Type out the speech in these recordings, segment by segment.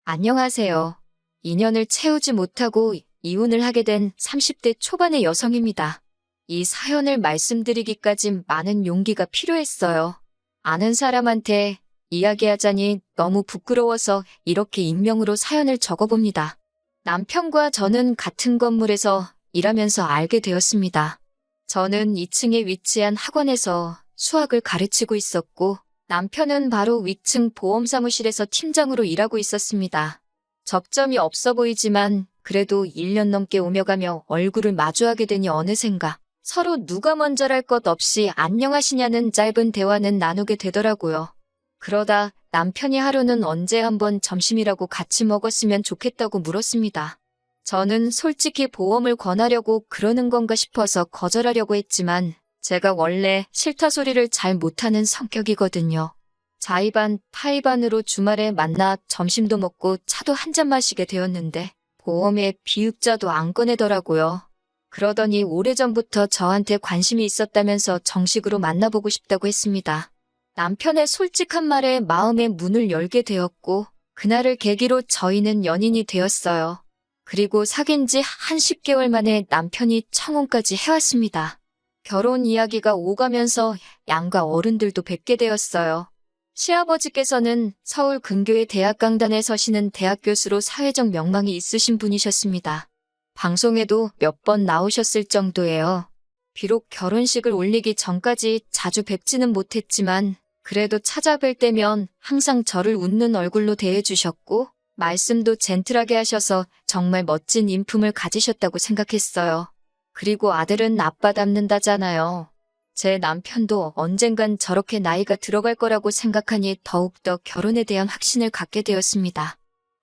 안녕하세요. 2년을 채우지 못하고 이혼을 하게 된 30대 초반의 여성입니다. 이 사연을 말씀드리기까진 많은 용기가 필요했어요. 아는 사람한테 이야기하자니 너무 부끄러워서 이렇게 익명으로 사연을 적어봅니다. 남편과 저는 같은 건물에서 일하면서 알게 되었습니다. 저는 2층에 위치한 학원에서 수학을 가르치고 있었고, 남편은 바로 위층 보험사무실에서 팀장으로 일하고 있었습니다. 접점이 없어 보이지만 그래도 1년 넘게 오며 가며 얼굴을 마주하게 되니 어느샌가 서로 누가 먼저랄 것 없이 안녕하시냐는 짧은 대화는 나누게 되더라고요. 그러다 남편이 하루는 언제 한번 점심이라고 같이 먹었으면 좋겠다고 물었습니다. 저는 솔직히 보험을 권하려고 그러는 건가 싶어서 거절하려고 했지만 제가 원래 싫다 소리를 잘 못하는 성격이거든요. 자의반 타의반으로 주말에 만나 점심도 먹고 차도 한 잔 마시게 되었는데 보험에 비읍자도 안 꺼내더라고요. 그러더니 오래전부터 저한테 관심이 있었다면서 정식으로 만나보고 싶다고 했습니다. 남편의 솔직한 말에 마음의 문을 열게 되었고 그날을 계기로 저희는 연인이 되었어요. 그리고 사귄 지 한 10개월 만에 남편이 청혼까지 해왔습니다. 결혼 이야기가 오가면서 양가 어른들도 뵙게 되었어요. 시아버지께서는 서울 근교의 대학 강단에 서시는 대학 교수로 사회적 명망이 있으신 분이셨습니다. 방송에도 몇 번 나오셨을 정도예요. 비록 결혼식을 올리기 전까지 자주 뵙지는 못했지만 그래도 찾아뵐 때면 항상 저를 웃는 얼굴로 대해주셨고 말씀도 젠틀하게 하셔서 정말 멋진 인품을 가지셨다고 생각했어요. 그리고 아들은 아빠 닮는다잖아요. 제 남편도 언젠간 저렇게 나이가 들어갈 거라고 생각하니 더욱더 결혼에 대한 확신을 갖게 되었습니다.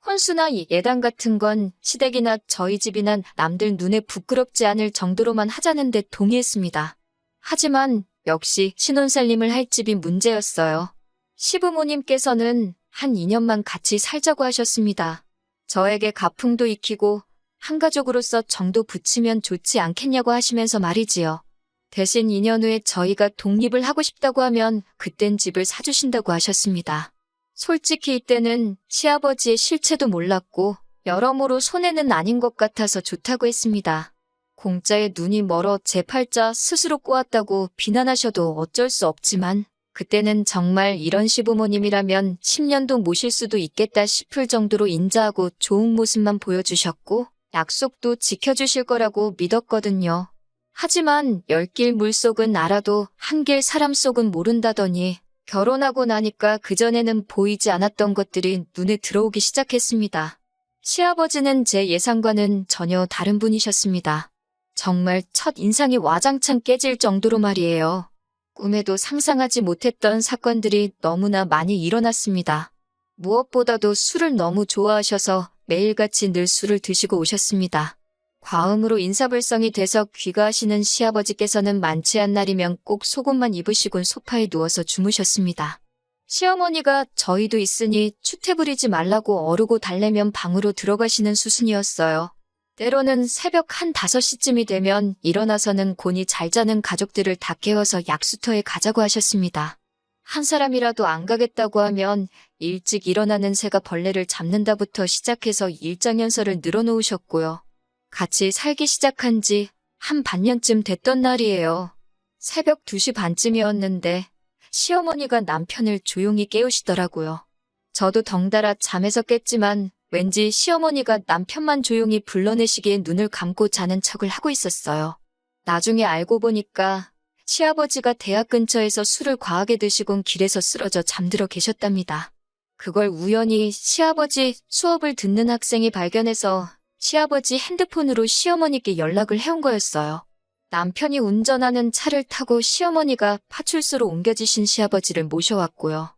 혼수나 예단 같은 건 시댁이나 저희 집이나 남들 눈에 부끄럽지 않을 정도로만 하자는데 동의했습니다. 하지만 역시 신혼살림을 할 집이 문제였어요. 시부모님께서는 한 2년만 같이 살자고 하셨습니다. 저에게 가풍도 익히고 한 가족으로서 정도 붙이면 좋지 않겠냐고 하시면서 말이지요. 대신 2년 후에 저희가 독립을 하고 싶다고 하면 그땐 집을 사주신다고 하셨습니다. 솔직히 이때는 시아버지의 실체도 몰랐고 여러모로 손해는 아닌 것 같아서 좋다고 했습니다. 공짜에 눈이 멀어 제 팔자 스스로 꼬았다고 비난하셔도 어쩔 수 없지만 그때는 정말 이런 시부모님이라면 10년도 모실 수도 있겠다 싶을 정도로 인자하고 좋은 모습만 보여주셨고 약속도 지켜주실 거라고 믿었거든요. 하지만 열길 물속은 알아도 한길 사람 속은 모른다더니 결혼하고 나니까 그전에는 보이지 않았던 것들이 눈에 들어오기 시작했습니다. 시아버지는 제 예상과는 전혀 다른 분이셨습니다. 정말 첫 인상이 와장창 깨질 정도로 말이에요. 꿈에도 상상하지 못했던 사건들이 너무나 많이 일어났습니다. 무엇보다도 술을 너무 좋아하셔서 매일같이 늘 술을 드시고 오셨습니다. 과음으로 인사불성이 돼서 귀가하시는 시아버지께서는 많지 않은 날이면 꼭 속옷만 입으시곤 소파에 누워서 주무셨습니다. 시어머니가 저희도 있으니 추태 부리지 말라고 어르고 달래면 방으로 들어가시는 수순이었어요. 때로는 새벽 한 5시쯤이 되면 일어나서는 곤히 잘 자는 가족들을 다 깨워서 약수터에 가자고 하셨습니다. 한 사람이라도 안 가겠다고 하면 일찍 일어나는 새가 벌레를 잡는다부터 시작해서 일장연설을 늘어놓으셨고요. 같이 살기 시작한 지 한 반년쯤 됐던 날이에요. 새벽 2시 반쯤이었는데 시어머니가 남편을 조용히 깨우시더라고요. 저도 덩달아 잠에서 깼지만 왠지 시어머니가 남편만 조용히 불러내시기에 눈을 감고 자는 척을 하고 있었어요. 나중에 알고 보니까 시아버지가 대학 근처에서 술을 과하게 드시곤 길에서 쓰러져 잠들어 계셨답니다. 그걸 우연히 시아버지 수업을 듣는 학생이 발견해서 시아버지 핸드폰으로 시어머니께 연락을 해온 거였어요. 남편이 운전하는 차를 타고 시어머니가 파출소로 옮겨지신 시아버지를 모셔왔고요.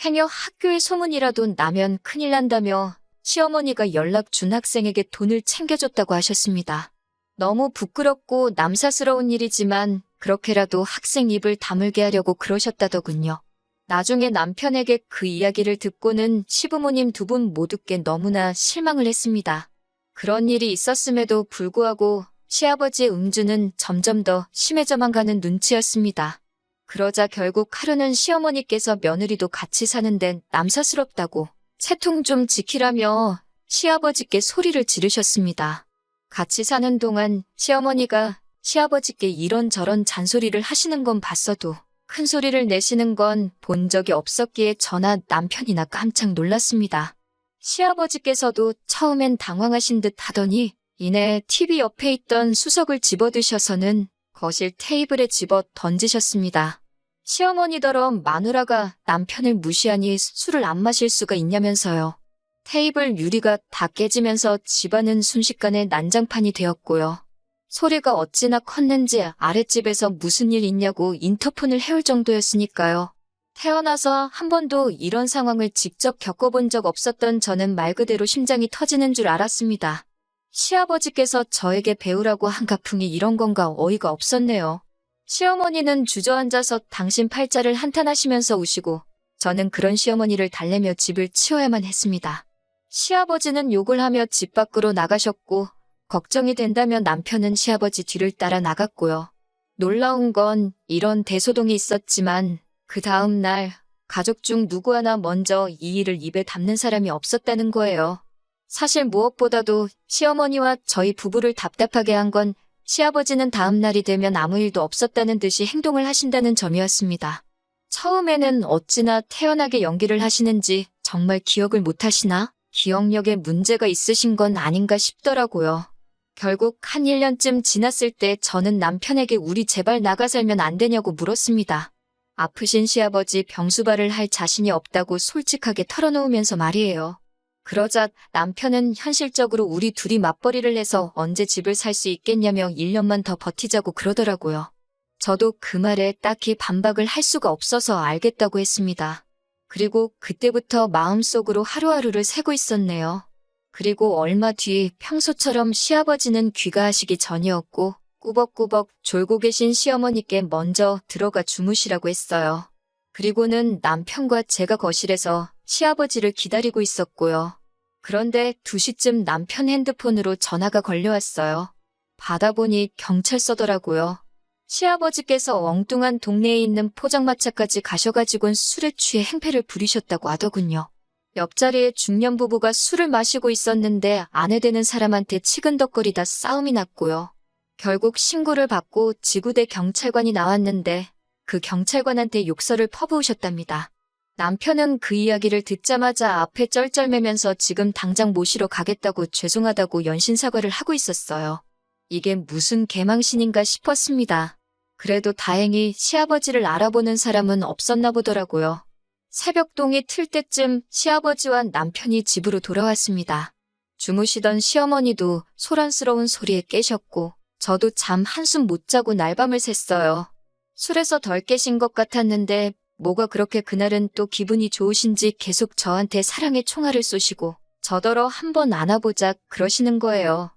행여 학교에 소문이라도 나면 큰일 난다며 시어머니가 연락 준 학생에게 돈을 챙겨줬다고 하셨습니다. 너무 부끄럽고 남사스러운 일이지만 그렇게라도 학생 입을 다물게 하려고 그러셨다더군요. 나중에 남편에게 그 이야기를 듣고는 시부모님 2분 모두께 너무나 실망을 했습니다. 그런 일이 있었음에도 불구하고 시아버지의 음주는 점점 더 심해져만 가는 눈치였습니다. 그러자 결국 하루는 시어머니께서 며느리도 같이 사는 데는 남사스럽다고 채통 좀 지키라며 시아버지께 소리를 지르셨습니다. 같이 사는 동안 시어머니가 시아버지께 이런저런 잔소리를 하시는 건 봤어도 큰 소리를 내시는 건 본 적이 없었기에 저나 남편이나 깜짝 놀랐습니다. 시아버지께서도 처음엔 당황하신 듯 하더니 이내 TV 옆에 있던 수석을 집어드셔서는 거실 테이블에 집어 던지셨습니다. 시어머니더러 마누라가 남편을 무시하니 술을 안 마실 수가 있냐면서요. 테이블 유리가 다 깨지면서 집안은 순식간에 난장판이 되었고요. 소리가 어찌나 컸는지 아랫집에서 무슨 일 있냐고 인터폰을 해올 정도였으니까요. 태어나서 한 번도 이런 상황을 직접 겪어본 적 없었던 저는 말 그대로 심장이 터지는 줄 알았습니다. 시아버지께서 저에게 배우라고 한 가풍이 이런 건가 어이가 없었네요. 시어머니는 주저앉아서 당신 팔자를 한탄하시면서 우시고 저는 그런 시어머니를 달래며 집을 치워야만 했습니다. 시아버지는 욕을 하며 집 밖으로 나가셨고 걱정이 된다며 남편은 시아버지 뒤를 따라 나갔고요. 놀라운 건 이런 대소동이 있었지만 그 다음 날 가족 중 누구 하나 먼저 이 일을 입에 담는 사람이 없었다는 거예요. 사실 무엇보다도 시어머니와 저희 부부를 답답하게 한 건 시아버지는 다음 날이 되면 아무 일도 없었다는 듯이 행동을 하신다는 점이었습니다. 처음에는 어찌나 태연하게 연기를 하시는지 정말 기억을 못 하시나? 기억력에 문제가 있으신 건 아닌가 싶더라고요. 결국 한 1년쯤 지났을 때 저는 남편에게 우리 제발 나가 살면 안 되냐고 물었습니다. 아프신 시아버지 병수발을 할 자신이 없다고 솔직하게 털어놓으면서 말이에요. 그러자 남편은 현실적으로 우리 둘이 맞벌이를 해서 언제 집을 살 수 있겠냐며 1년만 더 버티자고 그러더라고요. 저도 그 말에 딱히 반박을 할 수가 없어서 알겠다고 했습니다. 그리고 그때부터 마음속으로 하루하루를 새고 있었네요. 그리고 얼마 뒤 평소처럼 시아버지는 귀가하시기 전이었고 꾸벅꾸벅 졸고 계신 시어머니께 먼저 들어가 주무시라고 했어요. 그리고는 남편과 제가 거실에서 시아버지를 기다리고 있었고요. 그런데 2시쯤 남편 핸드폰으로 전화가 걸려왔어요. 받아보니 경찰서더라고요. 시아버지께서 엉뚱한 동네에 있는 포장마차까지 가셔가지고는 술에 취해 행패를 부리셨다고 하더군요. 옆자리에 중년 부부가 술을 마시고 있었는데 아내 되는 사람한테 치근덕거리다 싸움이 났고요. 결국 신고를 받고 지구대 경찰관이 나왔는데 그 경찰관한테 욕설을 퍼부으셨답니다. 남편은 그 이야기를 듣자마자 앞에 쩔쩔매면서 지금 당장 모시러 가겠다고 죄송하다고 연신사과를 하고 있었어요. 이게 무슨 개망신인가 싶었습니다. 그래도 다행히 시아버지를 알아보는 사람은 없었나 보더라고요. 새벽동이 틀 때쯤 시아버지와 남편이 집으로 돌아왔습니다. 주무시던 시어머니도 소란스러운 소리에 깨셨고 저도 잠 한숨 못 자고 날밤을 샜어요. 술에서 덜 깨신 것 같았는데 뭐가 그렇게 그날은 또 기분이 좋으신지 계속 저한테 사랑의 총알을 쏘시고 저더러 한번 안아보자 그러시는 거예요.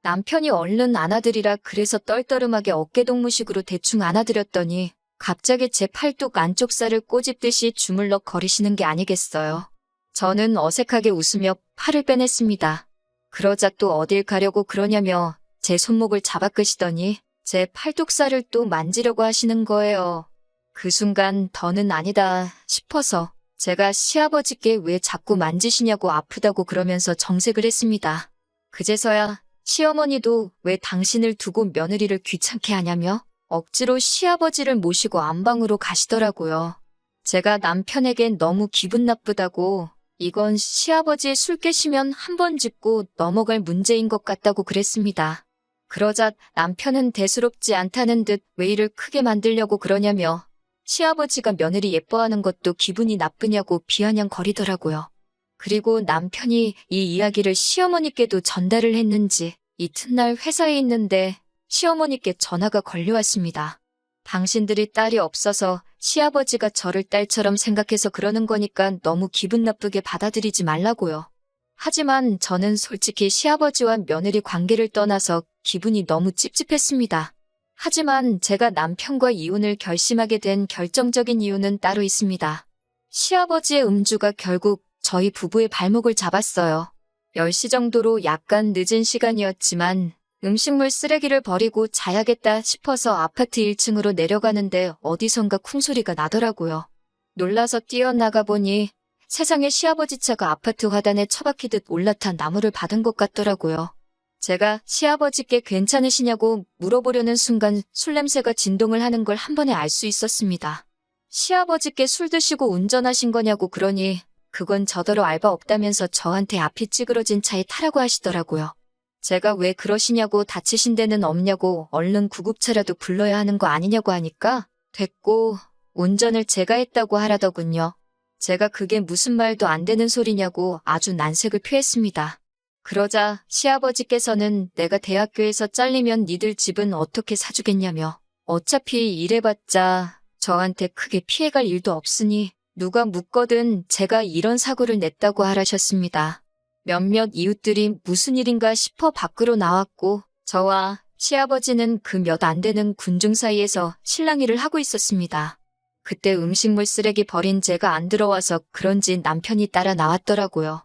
남편이 얼른 안아드리라 그래서 떨떠름하게 어깨동무식으로 대충 안아드렸더니 갑자기 제 팔뚝 안쪽 살을 꼬집듯이 주물럭 거리시는 게 아니겠어요. 저는 어색하게 웃으며 팔을 빼냈습니다. 그러자 또 어딜 가려고 그러냐며 제 손목을 잡아 끄시더니 제 팔뚝살을 또 만지려고 하시는 거예요. 그 순간 더는 아니다 싶어서 제가 시아버지께 왜 자꾸 만지시냐고 아프다고 그러면서 정색을 했습니다. 그제서야 시어머니도 왜 당신을 두고 며느리를 귀찮게 하냐며 억지로 시아버지를 모시고 안방으로 가시더라고요. 제가 남편에겐 너무 기분 나쁘다고 이건 시아버지 술 깨시면 한 번 짚고 넘어갈 문제인 것 같다고 그랬습니다. 그러자 남편은 대수롭지 않다는 듯 왜 일을 크게 만들려고 그러냐며 시아버지가 며느리 예뻐하는 것도 기분이 나쁘냐고 비아냥거리더라고요. 그리고 남편이 이 이야기를 시어머니께도 전달을 했는지 이튿날 회사에 있는데 시어머니께 전화가 걸려왔습니다. 당신들이 딸이 없어서 시아버지가 저를 딸처럼 생각해서 그러는 거니까 너무 기분 나쁘게 받아들이지 말라고요. 하지만 저는 솔직히 시아버지와 며느리 관계를 떠나서 기분이 너무 찝찝했습니다. 하지만 제가 남편과 이혼을 결심하게 된 결정적인 이유는 따로 있습니다. 시아버지의 음주가 결국 저희 부부의 발목을 잡았어요. 10시 정도로 약간 늦은 시간이었지만 음식물 쓰레기를 버리고 자야겠다 싶어서 아파트 1층으로 내려가는데 어디선가 쿵소리가 나더라고요. 놀라서 뛰어나가 보니 세상에 시아버지 차가 아파트 화단에 처박히듯 올라탄 나무를 받은 것 같더라고요. 제가 시아버지께 괜찮으시냐고 물어보려는 순간 술 냄새가 진동을 하는 걸 한 번에 알 수 있었습니다. 시아버지께 술 드시고 운전하신 거냐고 그러니 그건 저더러 알바 없다면서 저한테 앞이 찌그러진 차에 타라고 하시더라고요. 제가 왜 그러시냐고 다치신 데는 없냐고 얼른 구급차라도 불러야 하는 거 아니냐고 하니까 됐고 운전을 제가 했다고 하라더군요. 제가 그게 무슨 말도 안 되는 소리냐고 아주 난색을 표했습니다. 그러자 시아버지께서는 내가 대학교에서 잘리면 니들 집은 어떻게 사주겠냐며 어차피 일해봤자 저한테 크게 피해갈 일도 없으니 누가 묻거든 제가 이런 사고를 냈다고 하라셨습니다. 몇몇 이웃들이 무슨 일인가 싶어 밖으로 나왔고 저와 시아버지는 그 몇 안 되는 군중 사이에서 실랑이를 하고 있었습니다. 그때 음식물 쓰레기 버린 제가 안 들어와서 그런지 남편이 따라 나왔더라고요.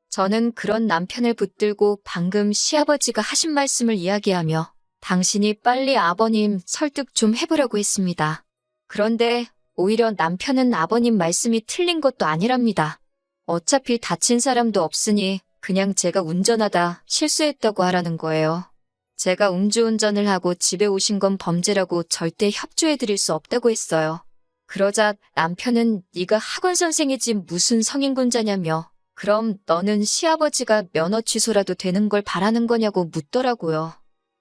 저는 그런 남편을 붙들고 방금 시아버지가 하신 말씀을 이야기하며 당신이 빨리 아버님 설득 좀 해보라고 했습니다. 그런데 오히려 남편은 아버님 말씀이 틀린 것도 아니랍니다. 어차피 다친 사람도 없으니 그냥 제가 운전하다 실수했다고 하라는 거예요. 제가 음주운전을 하고 집에 오신 건 범죄라고 절대 협조해드릴 수 없다고 했어요. 그러자 남편은 네가 학원 선생이지 무슨 성인군자냐며 그럼 너는 시아버지가 면허 취소라도 되는 걸 바라는 거냐고 묻더라고요.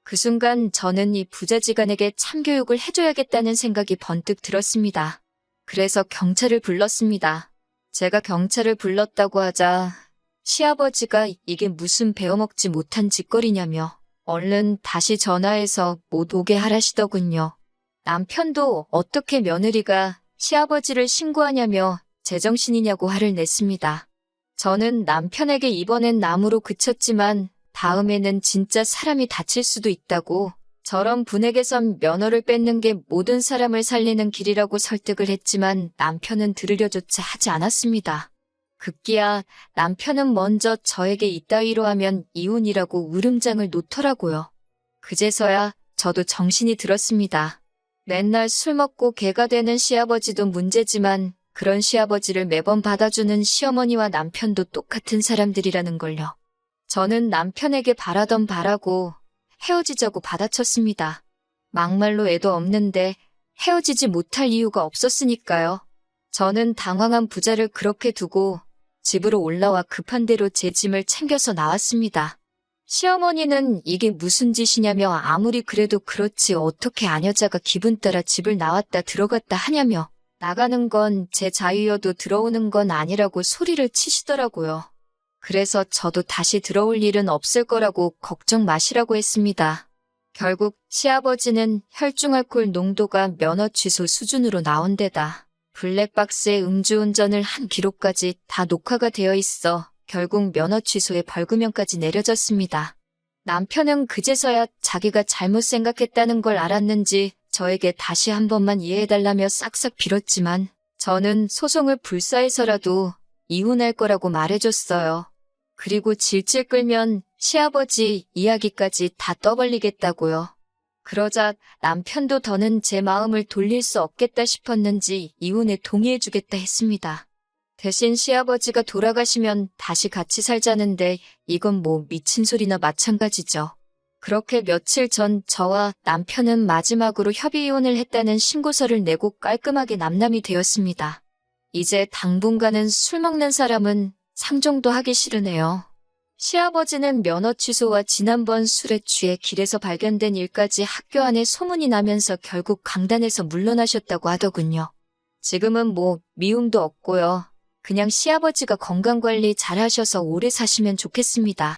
그 순간 저는 이 부자지간에게 참교육을 해줘야겠다는 생각이 번뜩 들었습니다. 그래서 경찰을 불렀습니다. 제가 경찰을 불렀다고 하자 시아버지가 이게 무슨 배워먹지 못한 짓거리냐며 얼른 다시 전화해서 못 오게 하라시더군요. 남편도 어떻게 며느리가 시아버지를 신고하냐며 제정신이냐고 화를 냈습니다. 저는 남편에게 이번엔 나무로 그쳤지만 다음에는 진짜 사람이 다칠 수도 있다고 저런 분에게선 면허를 뺏는 게 모든 사람을 살리는 길이라고 설득을 했지만 남편은 들으려조차 하지 않았습니다. 급기야 남편은 먼저 저에게 이따위로 하면 이혼이라고 울음장을 놓더라고요. 그제서야 저도 정신이 들었습니다. 맨날 술 먹고 개가 되는 시아버지도 문제지만 그런 시아버지를 매번 받아주는 시어머니와 남편도 똑같은 사람들이라는 걸요. 저는 남편에게 바라던 바라고 헤어지자고 받아쳤습니다. 막말로 애도 없는데 헤어지지 못할 이유가 없었으니까요. 저는 당황한 부자를 그렇게 두고 집으로 올라와 급한 대로 제 짐을 챙겨서 나왔습니다. 시어머니는 이게 무슨 짓이냐며 아무리 그래도 그렇지 어떻게 아녀자가 기분 따라 집을 나왔다 들어갔다 하냐며 나가는 건 제 자유여도 들어오는 건 아니라고 소리를 치시더라고요. 그래서 저도 다시 들어올 일은 없을 거라고 걱정 마시라고 했습니다. 결국 시아버지는 혈중알코올 농도가 면허 취소 수준으로 나온 데다 블랙박스에 음주운전을 한 기록까지 다 녹화가 되어 있어 결국 면허 취소에 벌금형까지 내려졌습니다. 남편은 그제서야 자기가 잘못 생각했다는 걸 알았는지 저에게 다시 한 번만 이해해달라며 싹싹 빌었지만 저는 소송을 불사해서라도 이혼할 거라고 말해줬어요. 그리고 질질 끌면 시아버지 이야기까지 다 떠벌리겠다고요. 그러자 남편도 더는 제 마음을 돌릴 수 없겠다 싶었는지 이혼에 동의해주겠다 했습니다. 대신 시아버지가 돌아가시면 다시 같이 살자는데 이건 뭐 미친 소리나 마찬가지죠. 그렇게 며칠 전 저와 남편은 마지막으로 협의이혼을 했다는 신고서를 내고 깔끔하게 남남이 되었습니다. 이제 당분간은 술 먹는 사람은 상종도 하기 싫으네요. 시아버지는 면허 취소와 지난번 술에 취해 길에서 발견된 일까지 학교 안에 소문이 나면서 결국 강단에서 물러나셨다고 하더군요. 지금은 뭐 미움도 없고요. 그냥 시아버지가 건강관리 잘하셔서 오래 사시면 좋겠습니다.